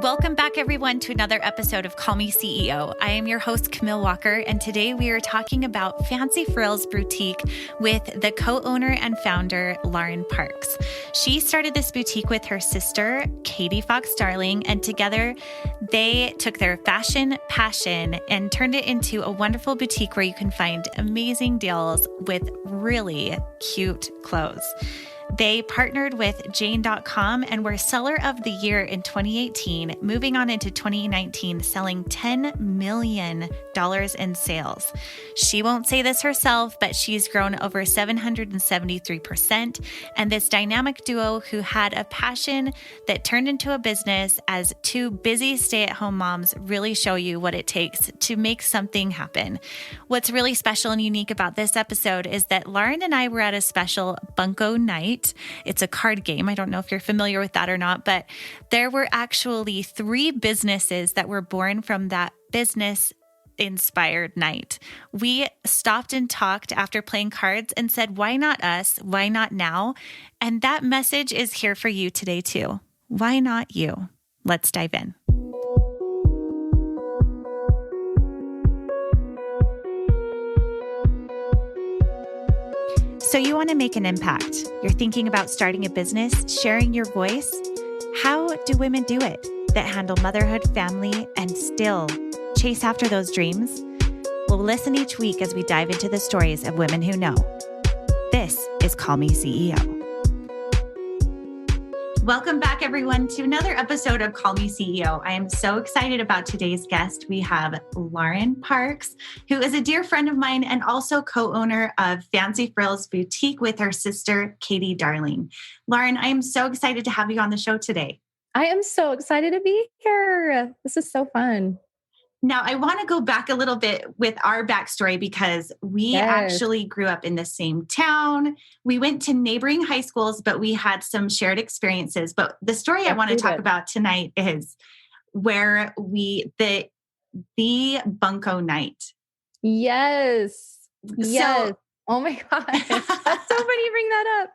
Welcome back, everyone, to another episode of Call Me CEO. I am your host, Camille Walker, and today we are talking about Fancy Frills Boutique with the co-owner and founder, Lauren Parks. She started this boutique with her sister, Katie Fox Darling, and together they took their fashion passion and turned it into a wonderful boutique where you can find amazing deals with really cute clothes. They partnered with Jane.com and were Seller of the Year in 2018, moving on into 2019, selling $10 million in sales. She won't say this herself, but she's grown over 773%. And this dynamic duo who had a passion that turned into a business as two busy stay-at-home moms really show you what it takes to make something happen. What's really special and unique about this episode is that Lauren and I were at a special Bunko night. It's a card game. I don't know if you're familiar with that or not, but there were actually 3 businesses that were born from that business-inspired night. We stopped and talked after playing cards and said, why not us? Why not now? And that message is here for you today too. Why not you? Let's dive in. So you want to make an impact. You're thinking about starting a business, sharing your voice. How do women do it that handle motherhood, family, and still chase after those dreams? Well, listen each week as we dive into the stories of women who know. This is Call Me CEO. Welcome back, everyone, to another episode of Call Me CEO. I am so excited about today's guest. We have Lauren Parks, who is a dear friend of mine and also co-owner of Fancy Frills Boutique with her sister, Katie Darling. Lauren, I am so excited to have you on the show today. I am so excited to be here. This is so fun. Now, I want to go back a little bit with our backstory because we actually grew up in the same town. We went to neighboring high schools, but we had some shared experiences. But the story I want to talk about tonight is where the Bunko night. Yes. Yes. Oh my gosh. That's so funny you bring that up.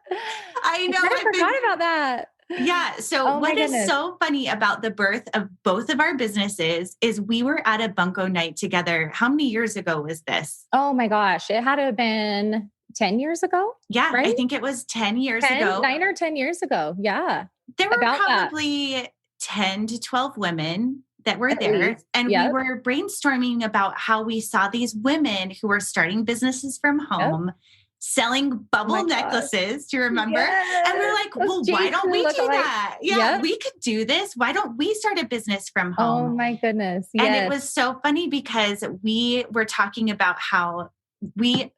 I know. I forgot about that. Yeah. So what is so funny about the birth of both of our businesses is we were at a Bunko night together. How many years ago was this? Oh my gosh. It had to have been 10 years ago. Yeah. Right? I think it was 10 years ago. 9 or 10 years ago. Yeah. There were probably 10 to 12 women that were there. And we were brainstorming about how we saw these women who were starting businesses from home, selling bubble necklaces. Do you remember? Yes. And we're like, well, why don't we do that? Yeah, we could do this. Why don't we start a business from home? Oh my goodness. Yes. And it was so funny because we were talking about how the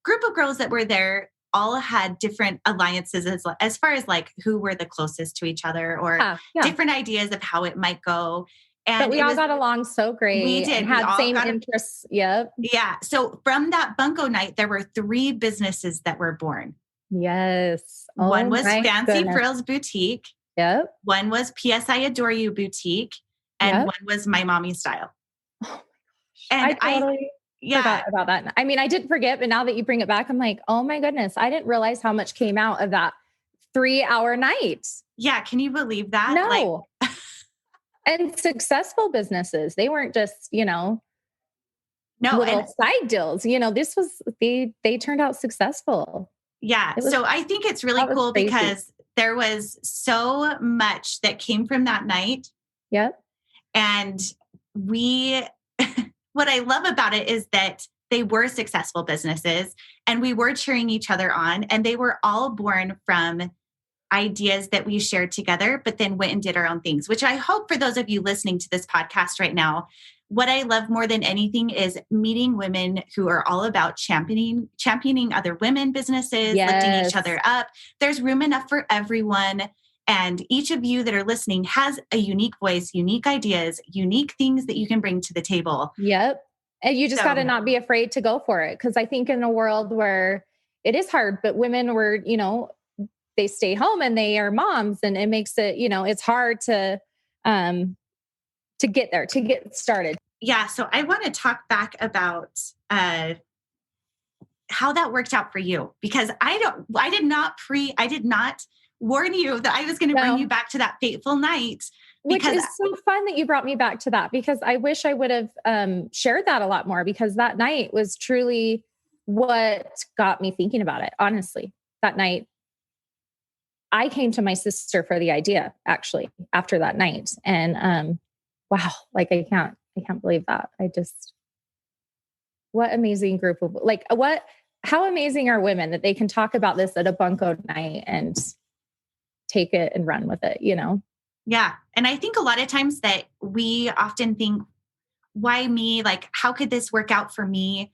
group of girls that were there all had different alliances as far as like who were the closest to each other or different ideas of how it might go. But we all got along so great. We did. And had same interests. Yep. Yeah. So from that Bunko night, there were 3 businesses that were born. Yes. One was Fancy Frills Boutique. Yep. One was P.S. I Adore You Boutique. And one was My Mommy Style. Oh my gosh. I totally forgot about that. I mean, I didn't forget, but now that you bring it back, I'm like, oh my goodness, I didn't realize how much came out of that 3-hour night. Yeah. Can you believe that? No. And successful businesses. They weren't just, little side deals. This was, they turned out successful. Yeah. So I think it's really cool because there was so much that came from that night. Yep. And what I love about it is that they were successful businesses and we were cheering each other on, and they were all born from ideas that we shared together, but then went and did our own things, which I hope for those of you listening to this podcast right now, what I love more than anything is meeting women who are all about championing other women businesses, lifting each other up. There's room enough for everyone. And each of you that are listening has a unique voice, unique ideas, unique things that you can bring to the table. Yep. And you just got to not be afraid to go for it. Because I think in a world where it is hard, but women were, they stay home and they are moms, and it makes it, it's hard to get there, to get started. Yeah. So I want to talk back about how that worked out for you, because I did not warn you that I was going to bring you back to that fateful night. Which is so fun that you brought me back to that, because I wish I would have shared that a lot more, because that night was truly what got me thinking about it. Honestly, that night I came to my sister for the idea, actually, after that night. And wow, like I can't believe that. What amazing group of, like, how amazing are women that they can talk about this at a bunko night and take it and run with it, you know? Yeah. And I think a lot of times that we often think, why me? Like, how could this work out for me?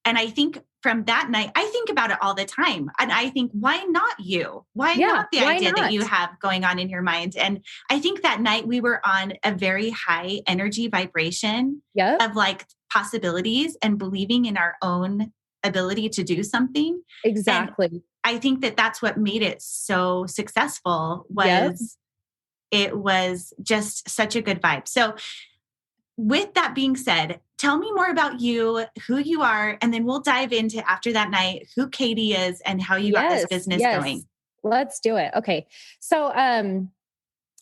And I think from that night, I think about it all the time. And I think, why not you? Why not the idea that you have going on in your mind? And I think that night we were on a very high energy vibration of like possibilities and believing in our own ability to do something. Exactly. And I think that that's what made it so successful was it was just such a good vibe. So with that being said, tell me more about you, who you are, and then we'll dive into, after that night, who Katie is and how you got this business going. Let's do it. Okay. So I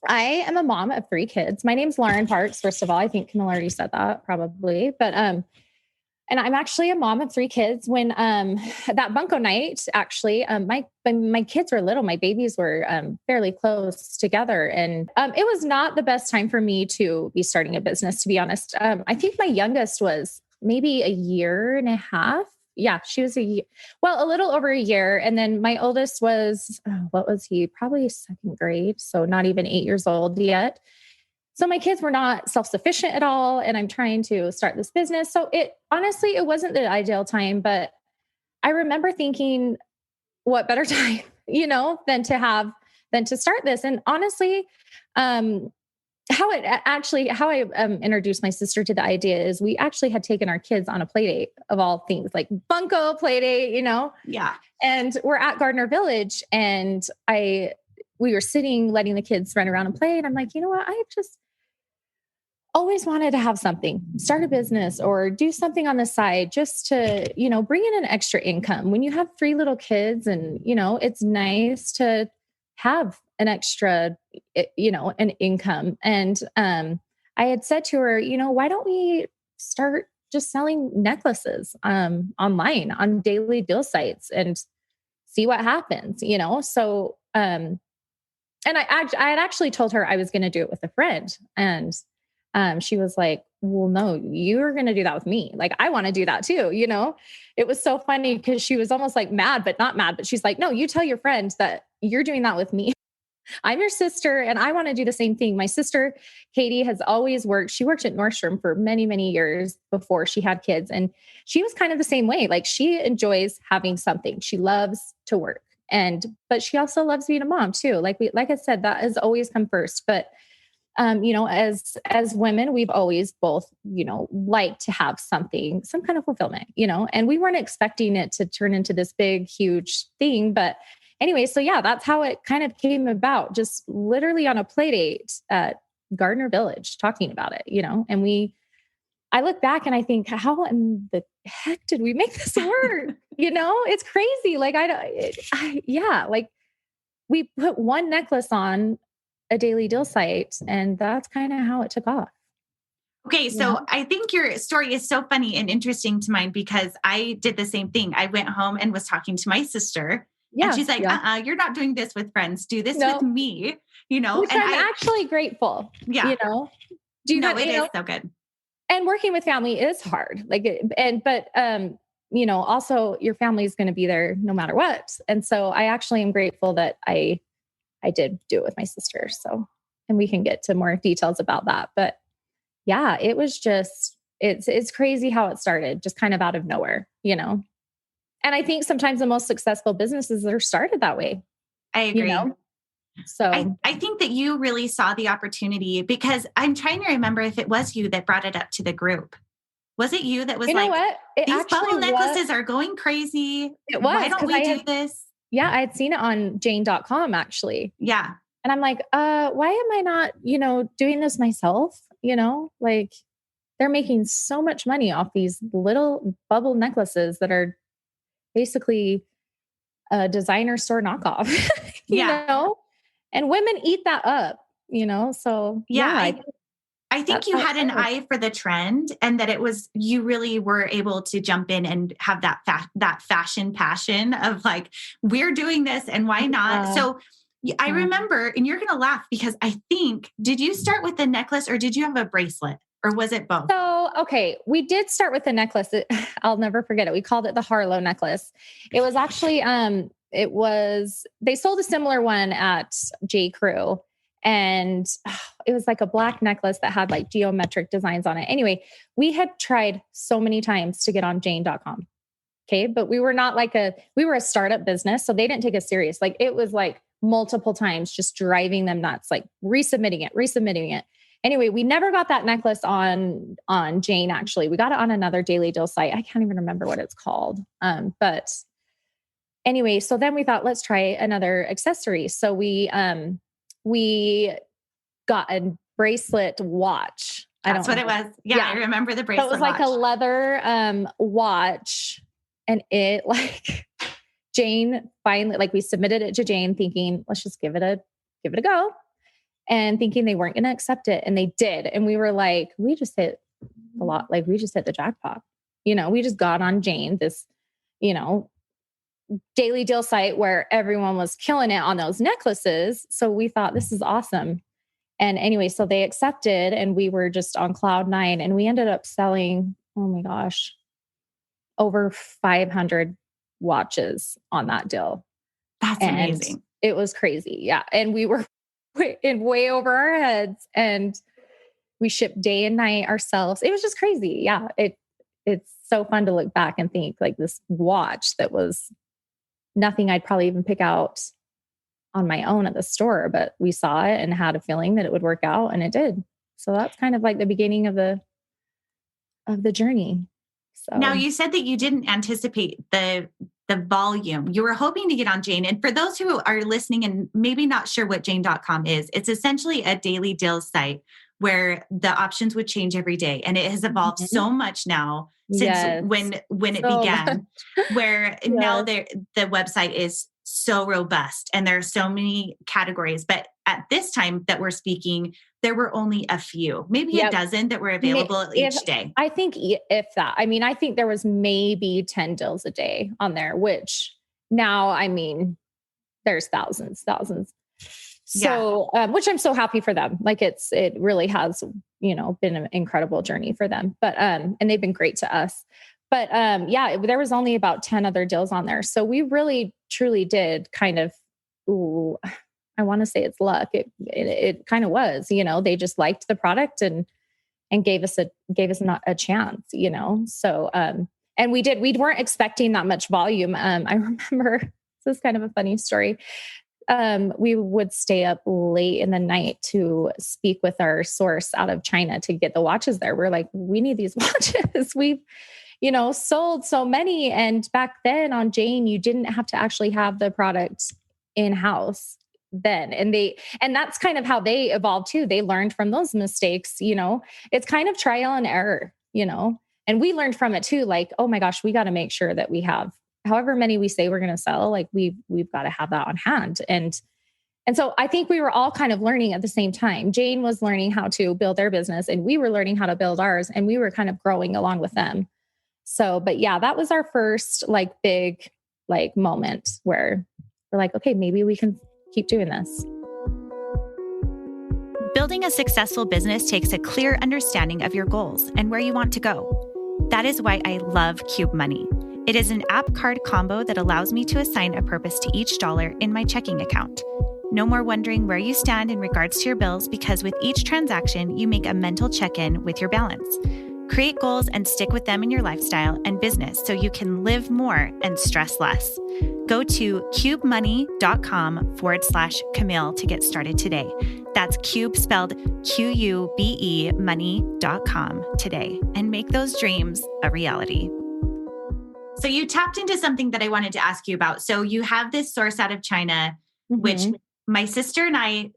am a mom of 3 kids. My name's Lauren Parks. First of all, I think Camille already said that probably, but and I'm actually a mom of 3 kids. When that bunko night, actually, my kids were little. My babies were fairly close together. And it was not the best time for me to be starting a business, to be honest. I think my youngest was maybe a year and a half. Yeah, she was a little over a year. And then my oldest was, what was he? Probably 2nd grade. So not even 8 years old yet. So my kids were not self-sufficient at all. And I'm trying to start this business. So it wasn't the ideal time, but I remember thinking, what better time, than to start this. And honestly, how I introduced my sister to the idea is we actually had taken our kids on a play date, of all things, like bunko play date, Yeah. And we're at Gardner Village, and we were sitting, letting the kids run around and play. And I'm like, you know what? I've just always wanted to have something, start a business or do something on the side just to, bring in an extra income. When you have 3 little kids and, it's nice to have an extra, an income. And I had said to her, why don't we start just selling necklaces online on daily deal sites and see what happens, So, and I had actually told her I was going to do it with a friend, and she was like, well, no, you're going to do that with me. Like, I want to do that too. It was so funny because she was almost like mad, but not mad, but she's like, no, you tell your friend that you're doing that with me. I'm your sister and I want to do the same thing. My sister, Katie, has always worked. She worked at Nordstrom for many, many years before she had kids. And she was kind of the same way. Like, she enjoys having something. She loves to work. But she also loves being a mom too. Like I said, that has always come first. But as women, we've always both, liked to have something, some kind of fulfillment, and we weren't expecting it to turn into this big, huge thing. But anyway, so yeah, that's how it kind of came about, just literally on a play date at Gardner Village, talking about it, and I look back and I think, how in the heck did we make this work? It's crazy. Like, like we put one necklace on a daily deal site, and that's kind of how it took off. Okay. So I think your story is so funny and interesting to mine, because I did the same thing. I went home and was talking to my sister, and she's like, you're not doing this with friends. Do this with me, Which and I'm actually grateful. Yeah. It is so good. And working with family is hard. Also your family is going to be there no matter what. And so I actually am grateful that I did do it with my sister. So, and we can get to more details about that. But yeah, it was just, it's crazy how it started, just kind of out of nowhere, And I think sometimes the most successful businesses are started that way. I agree. So I think that you really saw the opportunity, because I'm trying to remember if it was you that brought it up to the group. Was it you that was these bubble necklaces are going crazy? It was. Why don't we do this? Yeah, I had seen it on Jane.com actually. Yeah. And I'm like, why am I not, doing this myself? Like, they're making so much money off these little bubble necklaces that are basically a designer store knockoff, you know? And women eat that up. So Yeah. I think that's you how it had an started. eye for the trend, and that you really were able to jump in and have that fashion passion of like, we're doing this and why not? So I remember, and you're going to laugh because did you start with the necklace or did you have a bracelet, or was it both? So, okay, we did start with the necklace. I'll never forget it. We called it the Harlow necklace. It was actually, they sold a similar one at J. Crew, and it was like a black necklace that had like geometric designs on it. Anyway, we had tried so many times to get on Jane.com. Okay. But we were a startup business. So they didn't take us serious. Like it was like multiple times just driving them nuts, like resubmitting it. Anyway, we never got that necklace on Jane. Actually, we got it on another daily deal site. I can't even remember what it's called. But anyway, so then we thought, let's try another accessory. So we got a bracelet watch. That's what it was. Yeah, I remember the bracelet. So it was like a leather watch, and it like Jane finally, like we submitted it to Jane, thinking, let's just give it a go. And thinking they weren't going to accept it. And they did. And we were like, we just hit a lot. Like we just hit the jackpot. We just got on Jane, this, daily deal site where everyone was killing it on those necklaces. So we thought this is awesome. And anyway, so they accepted and we were just on cloud nine, and we ended up selling, oh my gosh, over 500 watches on that deal. That's amazing. It was crazy. Yeah. And we were way over our heads, and we shipped day and night ourselves. It was just crazy. Yeah. It's so fun to look back and think like this watch that was nothing I'd probably even pick out on my own at the store, but we saw it and had a feeling that it would work out, and it did. So that's kind of like the beginning of the journey. So now you said that you didn't anticipate the volume. You were hoping to get on Jane. And for those who are listening and maybe not sure what Jane.com is, it's essentially a daily deals site where the options would change every day. And it has evolved so much now since when it began, where now the website is so robust and there are so many categories. But at this time that we're speaking, there were only a few, maybe a dozen that were available each day. I think if that, I mean, I think there was maybe 10 deals a day on there, which now, I mean, there's thousands. So, which I'm so happy for them. Like it really has, been an incredible journey for them, but, and they've been great to us, but, there was only about 10 other deals on there. So we really truly did kind of, I want to say it's luck. It kind of was, they just liked the product and gave us a chance, So, and we weren't expecting that much volume. I remember, this is kind of a funny story. We would stay up late in the night to speak with our source out of China to get the watches there. We're like, we need these watches. We've, sold so many. And back then on Jane, you didn't have to actually have the product in-house then. And that's kind of how they evolved too. They learned from those mistakes, it's kind of trial and error, and we learned from it too. Like, oh my gosh, we got to make sure that we have however many we say we're going to sell, like we've got to have that on hand. And so I think we were all kind of learning at the same time. Jane was learning how to build their business and we were learning how to build ours, and we were kind of growing along with them. So, but yeah, that was our first like big like moment where we're like, okay, maybe we can keep doing this. Building a successful business takes a clear understanding of your goals and where you want to go. That is why I love Cube Money. It is an app card combo that allows me to assign a purpose to each dollar in my checking account. No more wondering where you stand in regards to your bills, because with each transaction, you make a mental check-in with your balance. Create goals and stick with them in your lifestyle and business so you can live more and stress less. Go to cubemoney.com/Camille to get started today. That's Cube spelled Q-U-B-E money.com today, and make those dreams a reality. So you tapped into something that I wanted to ask you about. So you have this source out of China, which my sister and I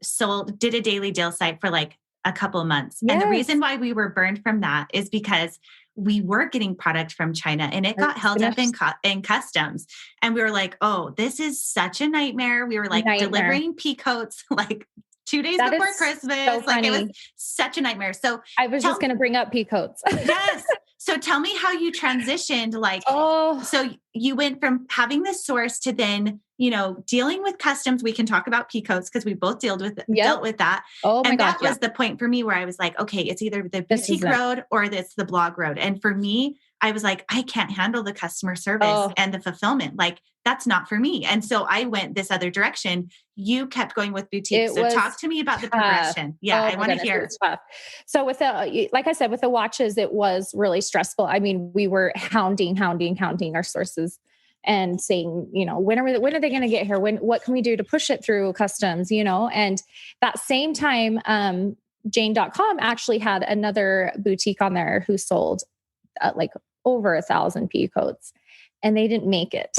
did a daily deal site for like a couple of months. Yes. And the reason why we were burned from that is because we were getting product from China and it got held up in customs. And we were like, oh, this is such a nightmare. We were like delivering pea coats like 2 days That before is Christmas. so Like it was funny. such a nightmare. So I was just going to bring up pea coats. yes. So tell me how you transitioned. Like, Oh, so you went from having this source to then, dealing with customs. We can talk about peacoats because we both dealt with that. oh my And gosh. that was the point for me where I was like, okay, it's either the This is boutique road or it's the blog road. And for me, I was like, I can't handle the customer service and the fulfillment. Like that's not for me. And so I went this other direction. You kept going with boutique. So talk to me about the progression. Yeah, I want to hear. It was tough. So with like I said, with the watches, it was really stressful. I mean, we were hounding our sources and saying, when are they going to get here? What can we do to push it through customs, and that same time, Jane.com actually had another boutique on there who sold like over 1,000 pea coats. And they didn't make it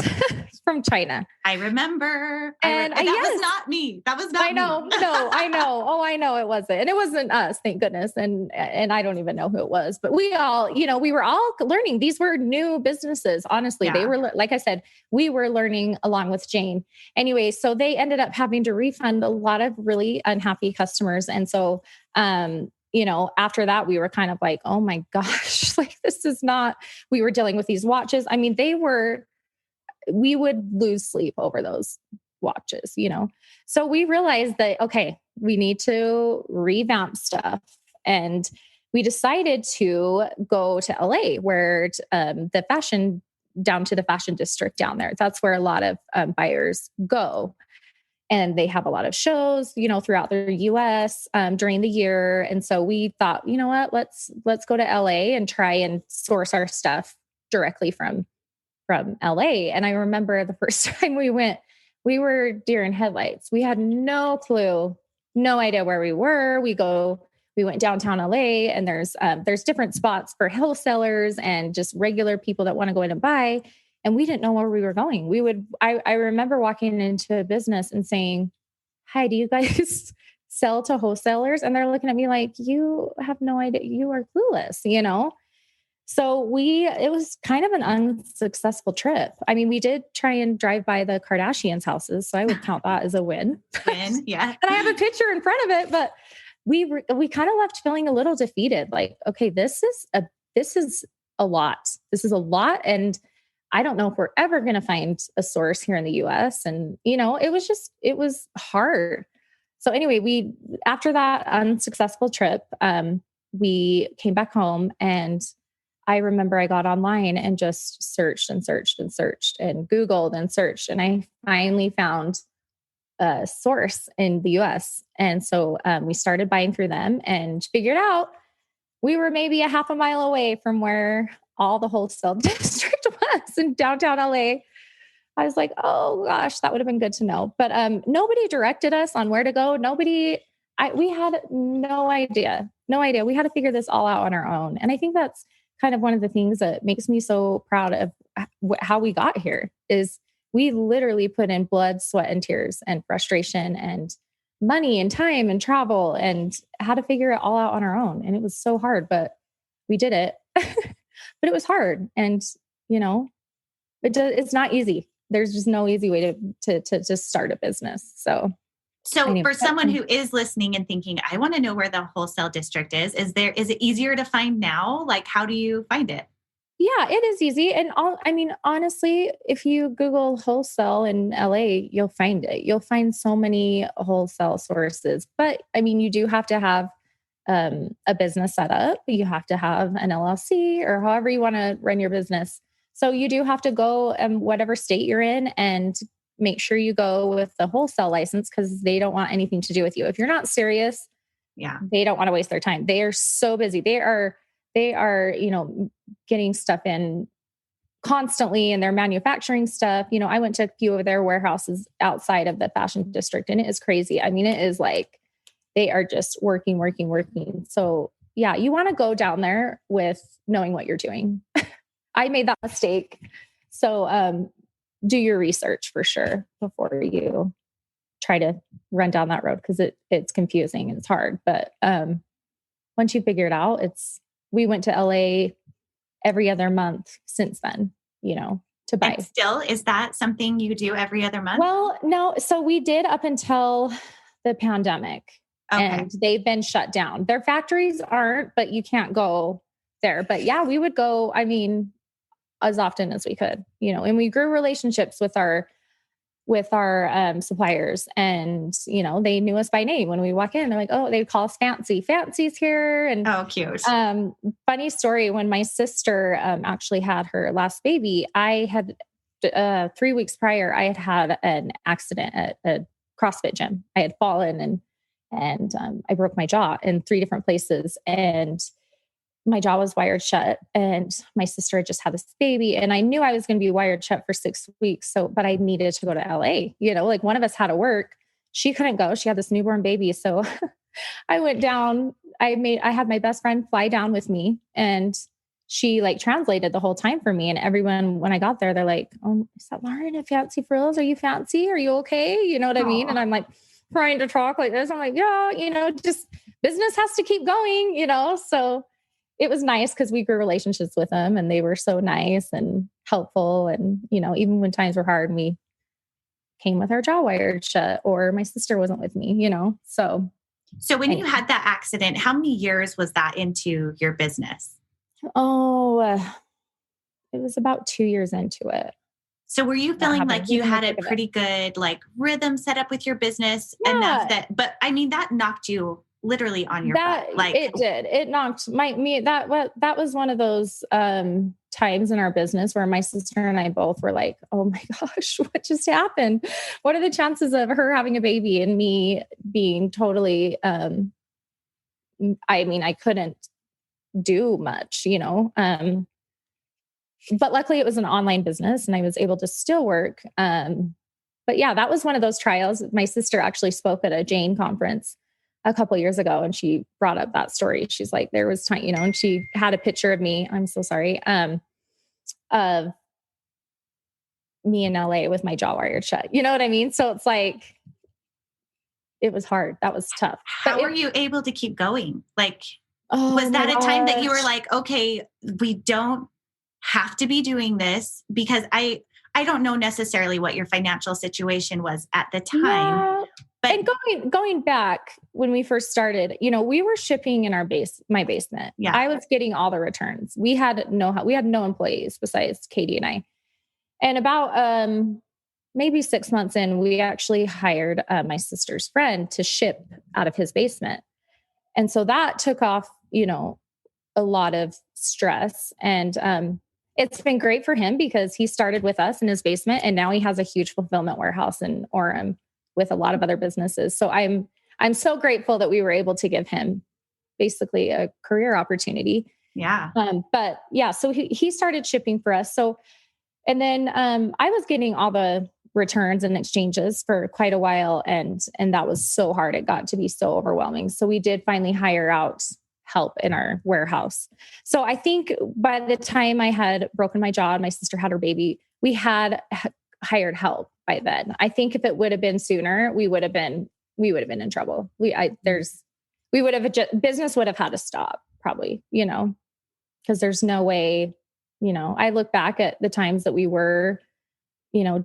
from China. I remember. And that was not me. That was not I know. me. No, I know. Oh, I know it wasn't. And it wasn't us, thank goodness. And I don't even know who it was, but we all, we were all learning. These were new businesses. Honestly, They were, like I said, we were learning along with Jane. Anyway, so they ended up having to refund a lot of really unhappy customers. And so, after that, we were kind of like, oh my gosh, like this is not, we were dealing with these watches. I mean, we would lose sleep over those watches, So we realized that, okay, we need to revamp stuff. And we decided to go to LA where down to the fashion district down there. That's where a lot of buyers go. And they have a lot of shows, throughout the US during the year. And so we thought, you know what, let's go to LA and try and source our stuff directly from LA. And I remember the first time we went, we were deer in headlights. We had no clue, no idea where we were. We went downtown LA and there's different spots for wholesalers and just regular people that want to go in and buy. And we didn't know where we were going. I remember walking into a business and saying, hi, do you guys sell to wholesalers? And they're looking at me like, you have no idea. You are clueless, So it was kind of an unsuccessful trip. I mean, we did try and drive by the Kardashians' houses. So I would count that as a win. Yeah. And I have a picture in front of it, but we kind of left feeling a little defeated. Like, okay, this is a lot. This is a lot. And I don't know if we're ever going to find a source here in the US. And, it was hard. So anyway, after that unsuccessful trip, we came back home and I remember I got online and just searched and Googled and searched. And I finally found a source in the US. And so we started buying through them and figured out we were maybe a half a mile away from where all the wholesale district was in downtown LA. I was like, oh gosh, that would have been good to know. But nobody directed us on where to go. We had no idea. We had to figure this all out on our own. And I think that's kind of one of the things that makes me so proud of how we got here is we literally put in blood, sweat, and tears and frustration and money and time and travel and how to figure it all out on our own. And it was so hard, but we did it. But it was hard. And, it's not easy. There's just no easy way to just start a business. So anyway. For someone who is listening and thinking, I want to know where the wholesale district is it easier to find now? Like, how do you find it? Yeah, it is easy. And honestly, if you Google wholesale in LA, you'll find it. You'll find so many wholesale sources, but you do have to have a business set up. You have to have an LLC or however you want to run your business. So you do have to go whatever state you're in and make sure you go with the wholesale license because they don't want anything to do with you. If you're not serious, they don't want to waste their time. They are so busy. They are, getting stuff in constantly and they're manufacturing stuff. I went to a few of their warehouses outside of the fashion district and it is crazy. It is like, they are just working. So yeah, you want to go down there with knowing what you're doing. I made that mistake. So, do your research for sure before you try to run down that road because it's confusing and it's hard. But once you figure it out, we went to LA every other month since then, to buy. And still, is that something you do every other month? Well, no. So we did up until the pandemic. and they've been shut down. Their factories aren't, but you can't go there. But yeah, we would go, I mean, as often as we could, and we grew relationships with our suppliers, and, they knew us by name. When we walk in, they're like, oh, they call us Fancy's here. And oh, cute. Funny story. When my sister actually had her last baby, I had 3 weeks prior, I had an accident at a CrossFit gym. I had fallen and I broke my jaw in 3 different places, and my jaw was wired shut, and my sister had just had this baby, and I knew I was going to be wired shut for 6 weeks. But I needed to go to LA, like one of us had to work. She couldn't go. She had this newborn baby. So I went down, I had my best friend fly down with me, and she translated the whole time for me. And everyone, when I got there, they're like, oh, is that Lauren at Fancy Frills? Are you fancy? Are you okay? You know what I mean? And I'm trying to talk like this. I'm like, yeah, just business has to keep going, so it was nice because we grew relationships with them, and they were so nice and helpful. And, even when times were hard, we came with our jaw wired shut, or my sister wasn't with me, So when you had that accident, how many years was that into your business? Oh, it was about 2 years into it. So were you feeling like you had a pretty good rhythm set up with your business enough but I mean, that knocked you literally on your butt. It did. It knocked that was one of those times in our business where my sister and I both were like, oh my gosh, what just happened? What are the chances of her having a baby and me being totally, I mean, I couldn't do much, but luckily it was an online business and I was able to still work. But yeah, that was one of those trials. My sister actually spoke at a Jane conference a couple of years ago, and she brought up that story. She's like, there was time, and she had a picture of me. I'm so sorry. Of me in LA with my jaw wired shut. You know what I mean? So it's like, it was hard. That was tough. How were you able to keep going? Was that a time that you were like, okay, we don't have to be doing this? Because I don't know necessarily what your financial situation was at the time. Yeah. But and going back when we first started, we were shipping in my basement. Yeah. I was getting all the returns. We had no employees besides Katie and I. And about maybe 6 months in, we actually hired my sister's friend to ship out of his basement. And so that took off, a lot of stress. And it's been great for him because he started with us in his basement, and now he has a huge fulfillment warehouse in Orem with a lot of other businesses. So I'm so grateful that we were able to give him basically a career opportunity. Yeah. But yeah, so he started shipping for us. So, and then I was getting all the returns and exchanges for quite a while. And that was so hard. It got to be so overwhelming. So we did finally hire out help in our warehouse. So I think by the time I had broken my jaw and my sister had her baby, we had hired help by then. I think if it would have been sooner, we would have been in trouble. Business would have had to stop probably, because there's no way, I look back at the times that we were,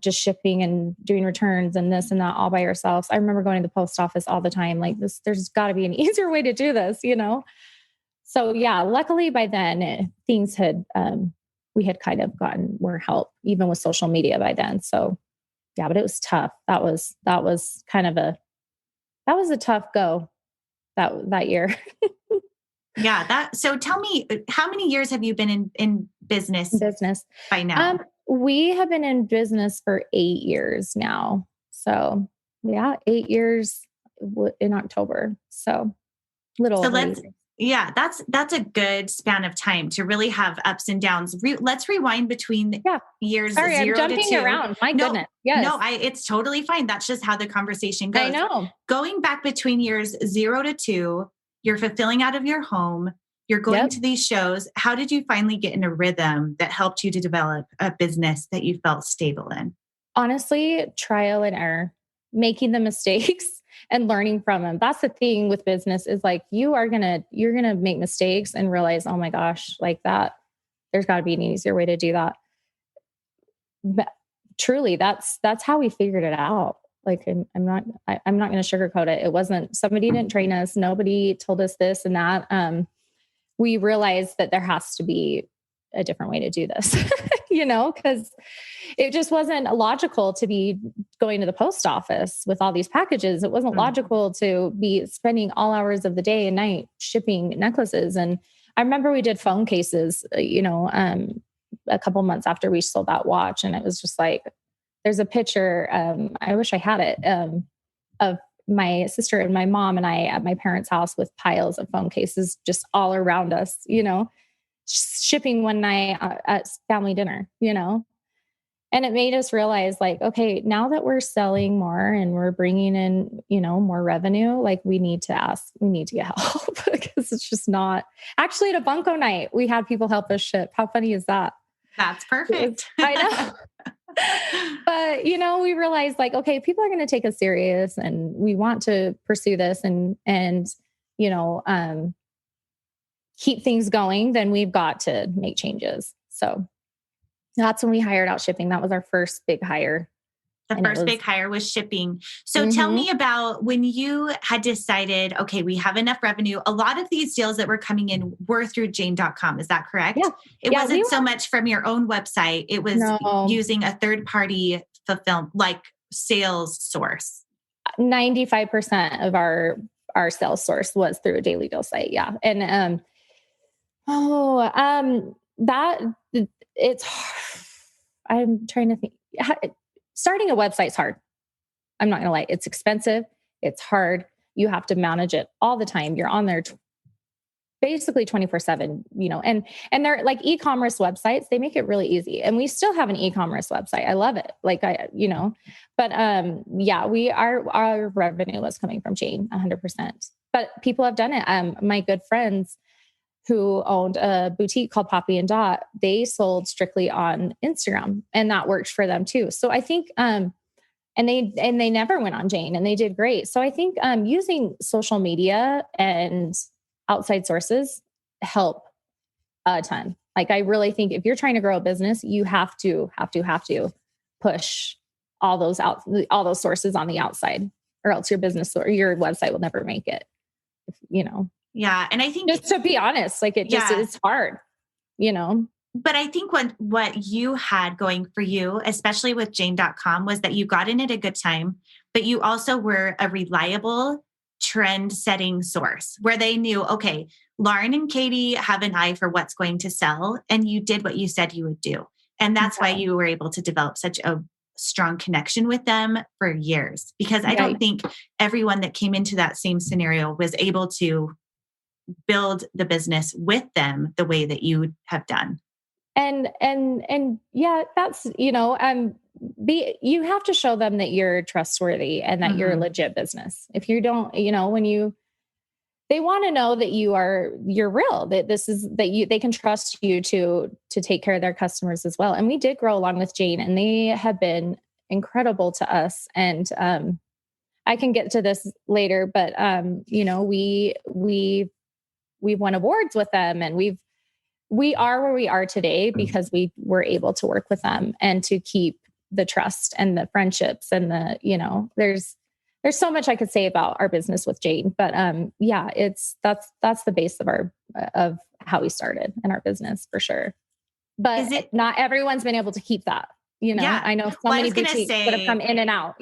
just shipping and doing returns and this and that all by ourselves. I remember going to the post office all the time. Like this, there's gotta be an easier way to do this, So yeah, luckily by then things had, we had kind of gotten more help even with social media by then. So yeah, but it was tough. That was a tough go that year. Yeah. So tell me, how many years have you been in business by now? We have been in business for 8 years now. So yeah, 8 years in October. So that's a good span of time to really have ups and downs. Let's rewind between years. Sorry, 0 I'm jumping to 2. around. My goodness. Yes. No, it's totally fine. That's just how the conversation goes. I know. Going back between years 0 to 2, you're fulfilling out of your home. You're going to these shows. How did you finally get in a rhythm that helped you to develop a business that you felt stable in? Honestly, trial and error, making the mistakes and learning from them. That's the thing with business is like, you're going to make mistakes and realize, oh my gosh, like that, there's gotta be an easier way to do that. But truly, that's how we figured it out. Like I'm not going to sugarcoat it. It wasn't, somebody didn't train us. Nobody told us this and that. We realized that there has to be a different way to do this, because it just wasn't logical to be going to the post office with all these packages. It wasn't logical to be spending all hours of the day and night shipping necklaces. And I remember we did phone cases, a couple months after we sold that watch. And it was just like, there's a picture, I wish I had it, of my sister and my mom and I at my parents' house with piles of phone cases just all around us, shipping one night at family dinner, and it made us realize like, okay, now that we're selling more and we're bringing in, more revenue, like we need to get help because it's just not. Actually, at a Bunko night, we had people help us ship. How funny is that? That's perfect. I know. But, we realized like, okay, people are going to take us serious and we want to pursue this and, keep things going, then we've got to make changes. So that's when we hired out shipping. That was our first big hire. The first big hire was shipping. So tell me about when you had decided, okay, we have enough revenue. A lot of these deals that were coming in were through Jane.com. Is that correct? Yeah. It wasn't so much from your own website. It was using a third-party like sales source. 95% of our sales source was through a daily deal site. Yeah. And, that it's, I'm trying to think. Starting a website's hard. I'm not going to lie. It's expensive. It's hard. You have to manage it all the time. You're on there basically 24/7, and they're like e-commerce websites. They make it really easy. And we still have an e-commerce website. I love it. But our revenue was coming from Jane 100%, but people have done it. My good friends who owned a boutique called Poppy and Dot, they sold strictly on Instagram and that worked for them too. So I think, and they never went on Jane and they did great. So I think, using social media and outside sources help a ton. Like, I really think if you're trying to grow a business, you have to push all those sources on the outside, or else your business or your website will never make it, Yeah. And I think just to be honest, like it's hard, But I think what you had going for you, especially with Jane.com, was that you got in at a good time, but you also were a reliable trend setting source where they knew, okay, Lauren and Katie have an eye for what's going to sell. And you did what you said you would do. And that's why you were able to develop such a strong connection with them for years, because I don't think everyone that came into that same scenario was able to build the business with them the way that you have done. And yeah, that's, you have to show them that you're trustworthy and that you're a legit business. If you don't, they want to know that you're real, that they can trust you to take care of their customers as well. And we did grow along with Jane, and they have been incredible to us. And, I can get to this later, but, we've won awards with them, and we are where we are today because we were able to work with them and to keep the trust and the friendships and there's so much I could say about our business with Jane, but that's the base of how we started in our business for sure. But not everyone's been able to keep that, I know so many boutiques that have come in and out,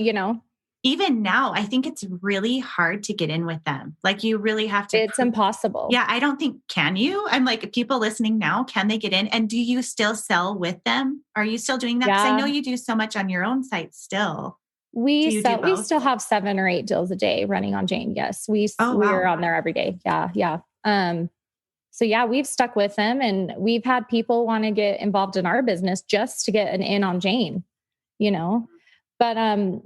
Even now, I think it's really hard to get in with them. Like, you really have to. It's impossible. Yeah. I don't think, can you? I'm like, people listening now, can they get in? And do you still sell with them? Are you still doing that? Because I know you do so much on your own site still. We still have 7 or 8 deals a day running on Jane. Yes. We're on there every day. Yeah. Yeah. So yeah, we've stuck with them, and we've had people want to get involved in our business just to get an in on Jane, But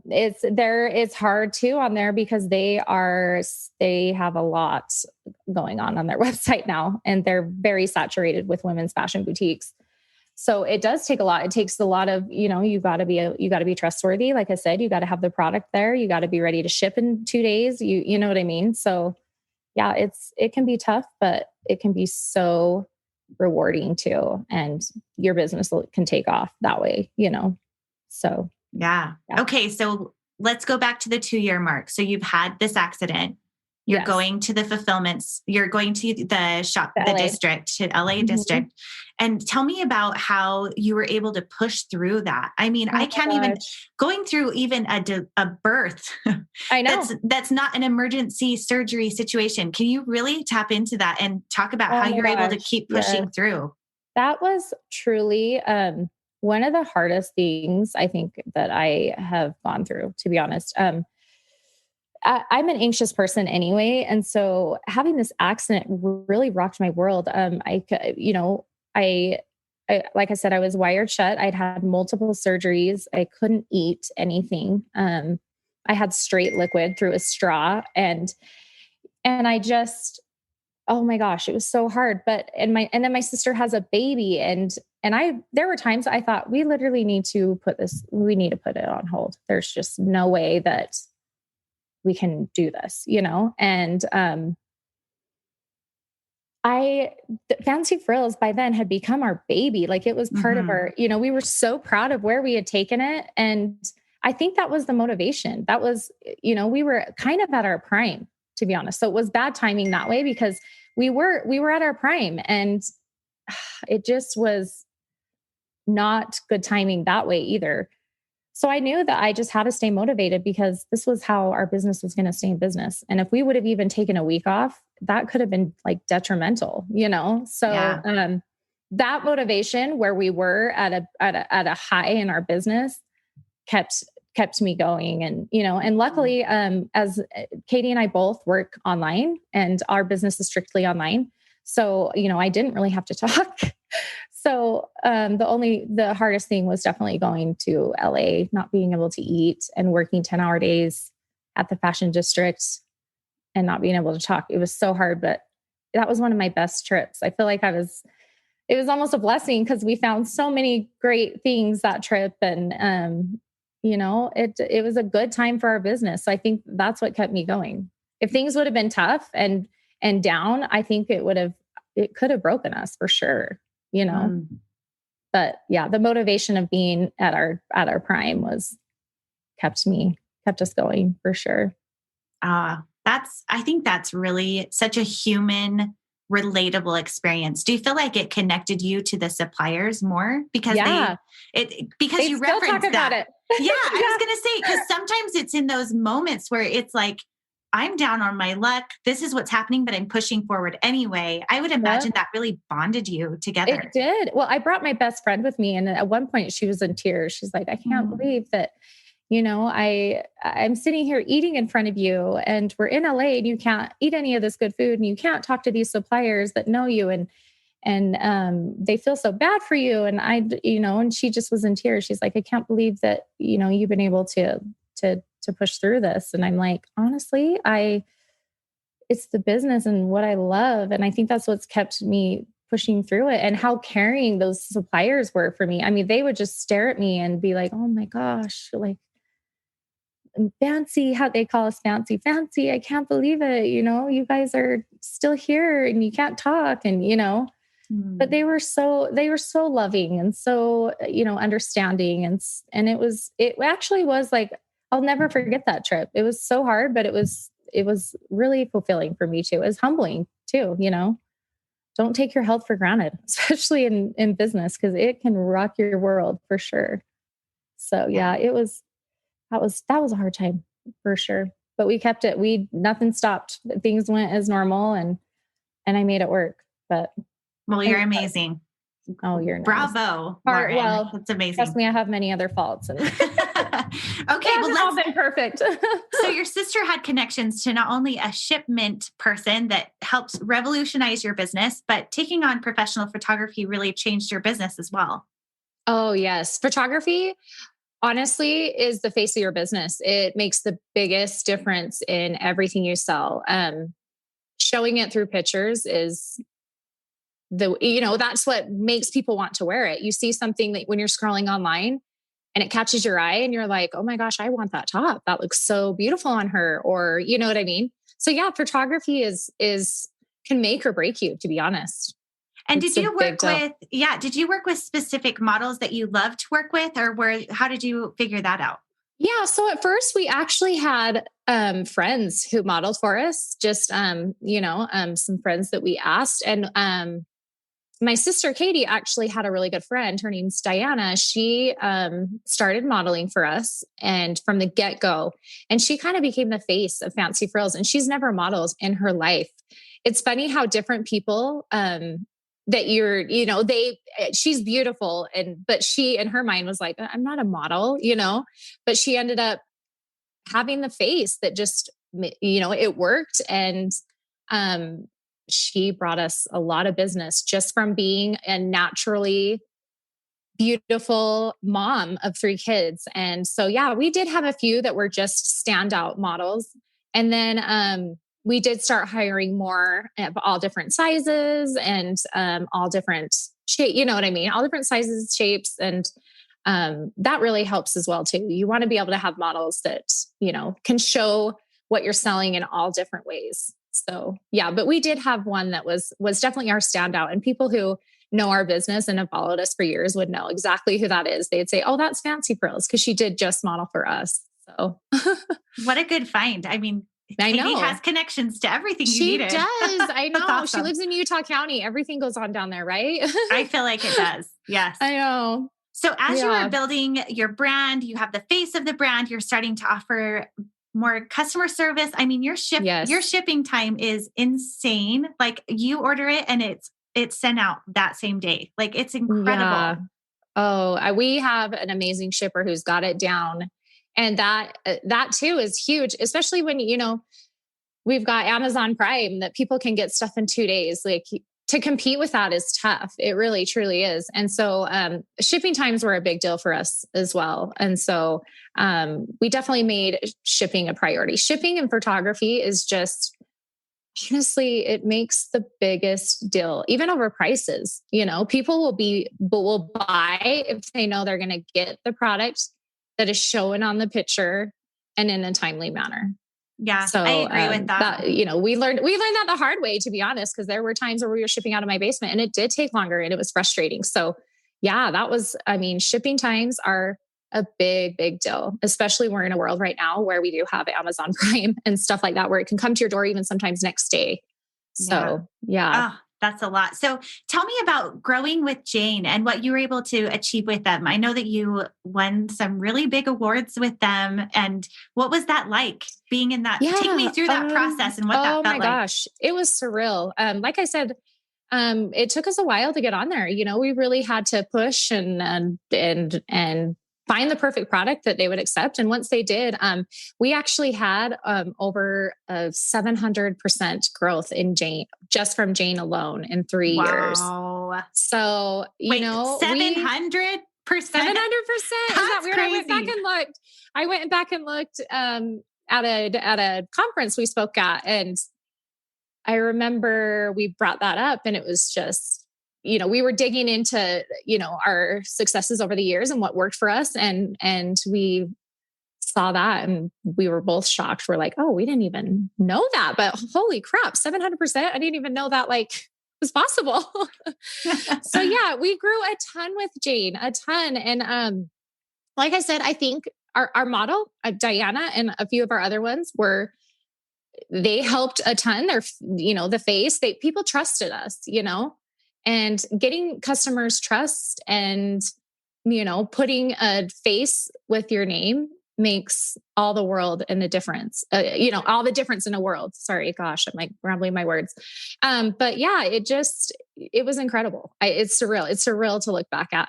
it's hard too on there because they have a lot going on their website now, and they're very saturated with women's fashion boutiques. So it does take a lot. It takes a lot of, you got to be trustworthy. Like I said, you got to have the product there. You got to be ready to ship in 2 days. You know what I mean? So yeah, it can be tough, but it can be so rewarding too. And your business can take off that way, So. Yeah. Okay. So let's go back to the 2-year mark. So you've had this accident. You're going to the fulfillments. You're going to the district, to LA district. And tell me about how you were able to push through that. I mean, I can't even going through even a birth. I know that's not an emergency surgery situation. Can you really tap into that and talk about how you're able to keep pushing through? That was truly, one of the hardest things I think that I have gone through, to be honest. I'm an anxious person anyway. And so having this accident really rocked my world. I like I said, I was wired shut. I'd had multiple surgeries. I couldn't eat anything. I had straight liquid through a straw and I just, oh my gosh, it was so hard. And then my sister has a baby there were times I thought we literally need to put it on hold. There's just no way that we can do this, And Fancy Frills by then had become our baby. Like it was part of our, we were so proud of where we had taken it. And I think that was the motivation. That was, we were kind of at our prime, to be honest. So it was bad timing that way because we were at our prime and it just was not good timing that way either. So I knew that I just had to stay motivated because this was how our business was going to stay in business. And if we would have even taken a week off, that could have been like detrimental, So that motivation where we were at a high in our business kept me going. And luckily, as Katie and I both work online and our business is strictly online. So, I didn't really have to talk. So the hardest thing was definitely going to LA, not being able to eat and working 10-hour days at the fashion district and not being able to talk. It was so hard, but that was one of my best trips. I feel like it was almost a blessing because we found so many great things that trip. And, it was a good time for our business. So I think that's what kept me going. If things would have been tough and down, I think it could have broken us for sure. But yeah, the motivation of being at our prime kept us going for sure. I think that's really such a human, relatable experience. Do you feel like it connected you to the suppliers more because they you referenced about it? Yeah, I was going to say, because sometimes it's in those moments where it's like, I'm down on my luck. This is what's happening, but I'm pushing forward anyway. I would imagine that really bonded you together. It did. Well, I brought my best friend with me. And at one point she was in tears. She's like, I can't believe that, I'm sitting here eating in front of you and we're in LA and you can't eat any of this good food and you can't talk to these suppliers that know you. And they feel so bad for you. And and she just was in tears. She's like, I can't believe that, you've been able to push through this. And I'm like, honestly, it's the business and what I love. And I think that's what's kept me pushing through it and how caring those suppliers were for me. I mean, they would just stare at me and be like, oh my gosh, like fancy, how they call us fancy. I can't believe it. You guys are still here and you can't talk and, but they were so loving and so, understanding. And it actually was like, I'll never forget that trip. It was so hard, but it was really fulfilling for me too. It was humbling too, Don't take your health for granted, especially in business, because it can rock your world for sure. So yeah, that was a hard time for sure. But we kept it. Nothing stopped. Things went as normal and I made it work. But well, you're amazing. Oh, you're nice. Bravo. Lauren. Well, that's amazing. Trust me, I have many other faults. Okay, well, let's all been perfect. So your sister had connections to not only a shipment person that helps revolutionize your business, but taking on professional photography really changed your business as well. Oh, yes. Photography, honestly, is the face of your business. It makes the biggest difference in everything you sell. Showing it through pictures is that's what makes people want to wear it. You see something that when you're scrolling online and it catches your eye and you're like, oh my gosh, I want that top. That looks so beautiful on her. Or, you know what I mean? So yeah, photography can make or break you, to be honest. And did you work with specific models that you love to work with, or how did you figure that out? Yeah. So at first we actually had friends who modeled for us, just some friends that we asked. And my sister Katie actually had a really good friend. Her name's Diana. She started modeling for us and from the get-go. And she kind of became the face of Fancy Frills. And she's never modeled in her life. It's funny how different people that she's beautiful. But she in her mind was like, I'm not a model, but she ended up having the face that just, it worked. And she brought us a lot of business just from being a naturally beautiful mom of 3 kids. And so, yeah, we did have a few that were just standout models. And then we did start hiring more of all different sizes and all different shape, you know what I mean? All different sizes, shapes. And that really helps as well too. You want to be able to have models that, can show what you're selling in all different ways. So yeah, but we did have one that was definitely our standout, and people who know our business and have followed us for years would know exactly who that is. They'd say, oh, that's Fancy Frills, because she did just model for us. So what a good find. I mean, Katie has connections to everything you needed. She does. I know. Awesome. She lives in Utah County. Everything goes on down there, right? I feel like it does. Yes. I know. So as you were building your brand, you have the face of the brand, you're starting to offer more customer service. I mean, your shipping time is insane. Like you order it and it's sent out that same day. Like it's incredible. Yeah. Oh, we have an amazing shipper who's got it down. And that too is huge, especially when, we've got Amazon Prime that people can get stuff in 2 days. Like to compete with that is tough. It really, truly is. And so shipping times were a big deal for us as well. And so we definitely made shipping a priority. Shipping and photography is just, honestly, it makes the biggest deal, even over prices. People will buy if they know they're going to get the product that is shown on the picture and in a timely manner. Yeah, so, I agree with that. We learned that the hard way, to be honest, because there were times where we were shipping out of my basement and it did take longer and it was frustrating. So yeah, shipping times are a big, big deal, especially we're in a world right now where we do have Amazon Prime and stuff like that, where it can come to your door even sometimes next day. So yeah. Oh, that's a lot. So tell me about growing with Jane and what you were able to achieve with them. I know that you won some really big awards with them. And what was that like being in that? Yeah. Take me through that process and what that felt like. Oh my gosh. It was surreal. Like I said, it took us a while to get on there. We really had to push and find the perfect product that they would accept. And once they did, we actually had over a 700% growth in Jane, just from Jane alone in 3 years. So, 700%? 700%? Is that weird? Crazy. I went back and looked at a conference we spoke at. And I remember we brought that up and it was just, we were digging into, our successes over the years and what worked for us. And we saw that and we were both shocked. We're like, oh, we didn't even know that, but holy crap, 700%. I didn't even know that was possible. So yeah, we grew a ton with Jane, a ton. And like I said, I think our model, Diana and a few of our other ones they helped a ton. They're, the face, people trusted us, and getting customers trust and, putting a face with your name makes all the world in the difference, all the difference in a world. Sorry, gosh, I'm like rambling my words. But yeah, it was incredible. It's surreal. It's surreal to look back at,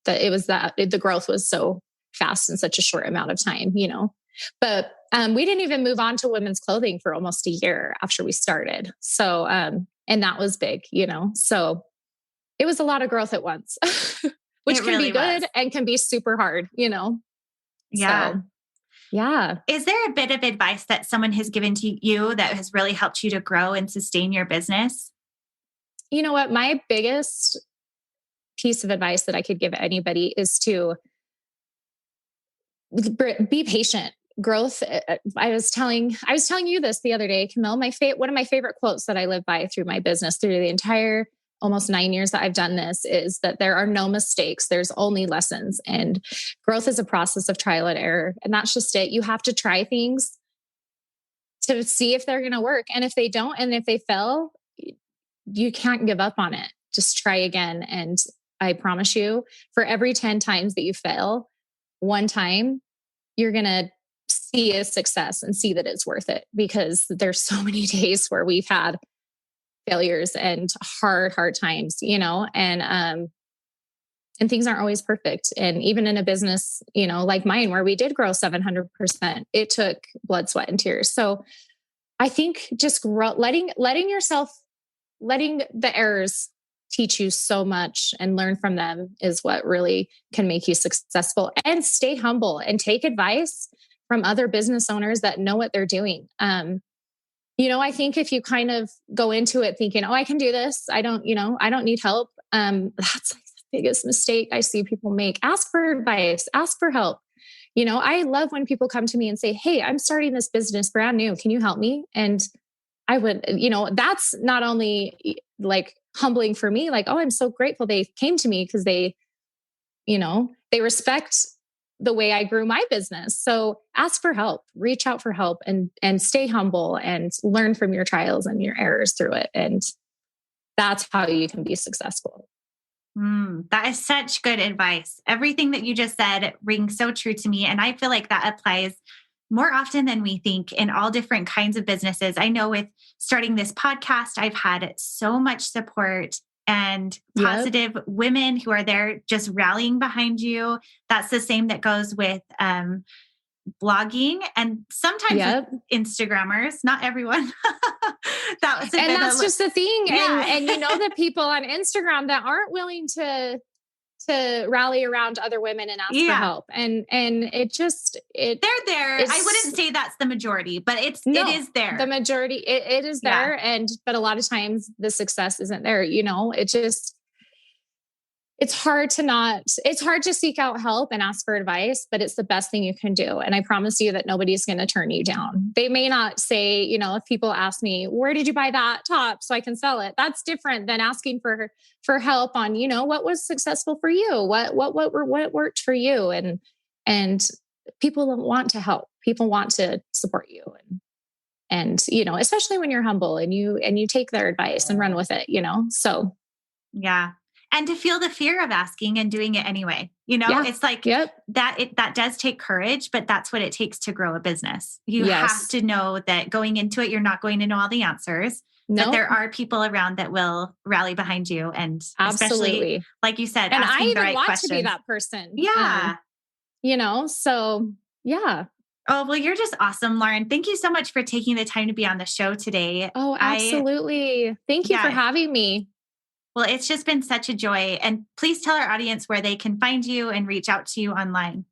that the growth was so fast in such a short amount of time, but we didn't even move on to women's clothing for almost a year after we started. So, and that was big, so it was a lot of growth at once, which can be good and can be super hard, Yeah. So, yeah. Is there a bit of advice that someone has given to you that has really helped you to grow and sustain your business? You know what? My biggest piece of advice that I could give anybody is to be patient. Growth. I was telling you this the other day, Camille. One of my favorite quotes that I live by through my business, through the entire almost 9 years that I've done this is that there are no mistakes. There's only lessons, and growth is a process of trial and error. And that's just it. You have to try things to see if they're going to work. And if they don't, and if they fail, you can't give up on it. Just try again. And I promise you, for every 10 times that you fail, one time, you're going to see a success and see that it's worth it, because there's so many days where we've had failures and hard times, and things aren't always perfect. And even in a business, like mine, where we did grow 700%, it took blood, sweat, and tears. So I think just letting the errors teach you so much and learn from them is what really can make you successful. And stay humble and take advice from other business owners that know what they're doing. I think if you kind of go into it thinking, oh, I can do this, I don't need help. That's like the biggest mistake I see people make. Ask for advice, ask for help. I love when people come to me and say, hey, I'm starting this business brand new. Can you help me? And I would, that's not only like humbling for me, like, oh, I'm so grateful they came to me, because they respect the way I grew my business. So ask for help, reach out for help, and stay humble and learn from your trials and your errors through it. And that's how you can be successful. That is such good advice. Everything that you just said rings so true to me. And I feel like that applies more often than we think in all different kinds of businesses. I know with starting this podcast, I've had so much support and positive women who are there just rallying behind you. That's the same that goes with blogging and sometimes with Instagrammers, not everyone. That's just the thing. Yeah. And the people on Instagram that aren't willing to rally around other women and ask for help. And they're there. I wouldn't say that's the majority, but it is there. The majority, it is there. But a lot of times the success isn't there. It's hard to seek out help and ask for advice, but it's the best thing you can do. And I promise you that nobody's going to turn you down. They may not say, if people ask me, where did you buy that top so I can sell it? That's different than asking for help on, what was successful for you? What worked for you? And people want to help. People want to support you. And especially when you're humble and you take their advice and run with it, so. Yeah. And to feel the fear of asking and doing it anyway, it's like that does take courage, but that's what it takes to grow a business. You have to know that going into it, you're not going to know all the answers, but there are people around that will rally behind you. And especially, like you said, and asking I even the right want questions. to be that person. Yeah. So yeah. Oh, well, you're just awesome, Lauren. Thank you so much for taking the time to be on the show today. Oh, absolutely. Thank you for having me. Well, it's just been such a joy. And please tell our audience where they can find you and reach out to you online.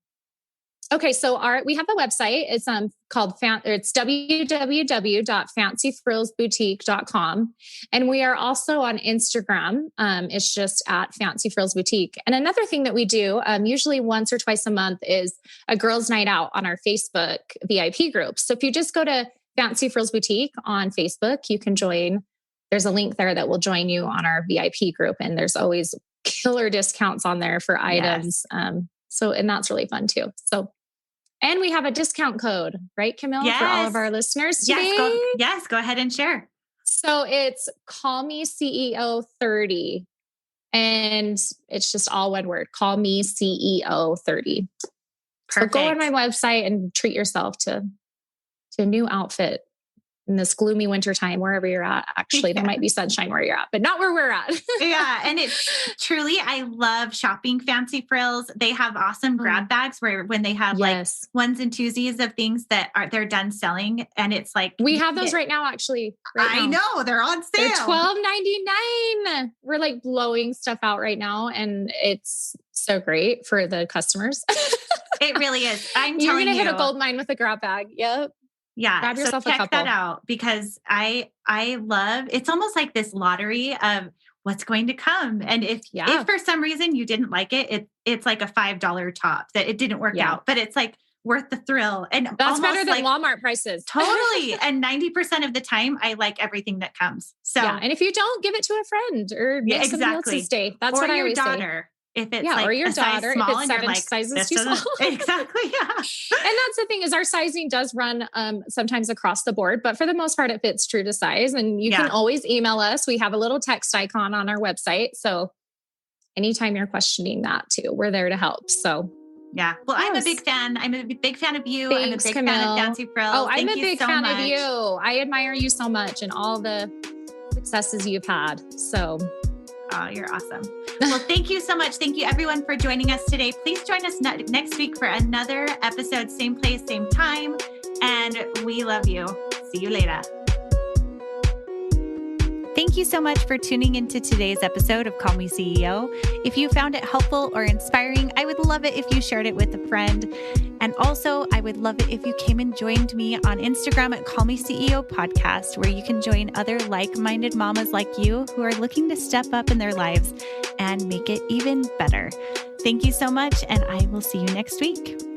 Okay. So we have a website. It's called, it's www.fancyfrillsboutique.com. And we are also on Instagram. It's just at Fancy Frills Boutique. And another thing that we do, usually once or twice a month, is a girls' night out on our Facebook VIP group. So if you just go to Fancy Frills Boutique on Facebook, you can join. There's a link there that will join you on our VIP group. And there's always killer discounts on there for items. And that's really fun too. So, and we have a discount code, right, Camille, for all of our listeners today? Go ahead and share. So it's Call Me CEO 30. And it's just all one word, Call Me CEO 30. Perfect. So go on my website and treat yourself to a new outfit in this gloomy winter time, wherever you're at. Actually, there might be sunshine where you're at, but not where we're at. Yeah. And it's truly, I love shopping Fancy Frills. They have awesome grab bags when they have like ones and twosies of things that they're done selling. And it's like, we have those right now, actually. I know they're on sale. They're $12.99. We're like blowing stuff out right now. And it's so great for the customers. It really is. You're going to hit a gold mine with a grab bag. Yep. Yeah. Grab yourself so check a couple. that out, because I love, it's almost like this lottery of what's going to come. And if for some reason you didn't like it, it's like a $5 top that it didn't work out, but it's like, worth the thrill. And that's better than Walmart prices. Totally. And 90% of the time, I like everything that comes. So yeah. And if you don't, give it to a friend or make somebody else's day. That's what I always say. Or your daughter. If it's like or your daughter, if it's 7 sizes too small. Exactly. Yeah. And that's the thing is our sizing does run sometimes across the board, but for the most part, it fits true to size. And you can always email us. We have a little text icon on our website. So anytime you're questioning that too, we're there to help. So yeah. Well, I'm a big fan. I'm a big fan of you. Thanks, I'm a big Camille. fan of Fancy Frills. Oh, I'm a big fan of you. I admire you so much and all the successes you've had. So oh, you're awesome. Well, thank you so much. Thank you everyone for joining us today. Please join us next week for another episode, same place, same time. And we love you. See you later. Thank you so much for tuning into today's episode of Call Me CEO. If you found it helpful or inspiring, I would love it if you shared it with a friend. And also, I would love it if you came and joined me on Instagram at Call Me CEO Podcast, where you can join other like-minded mamas like you who are looking to step up in their lives and make it even better. Thank you so much, and I will see you next week.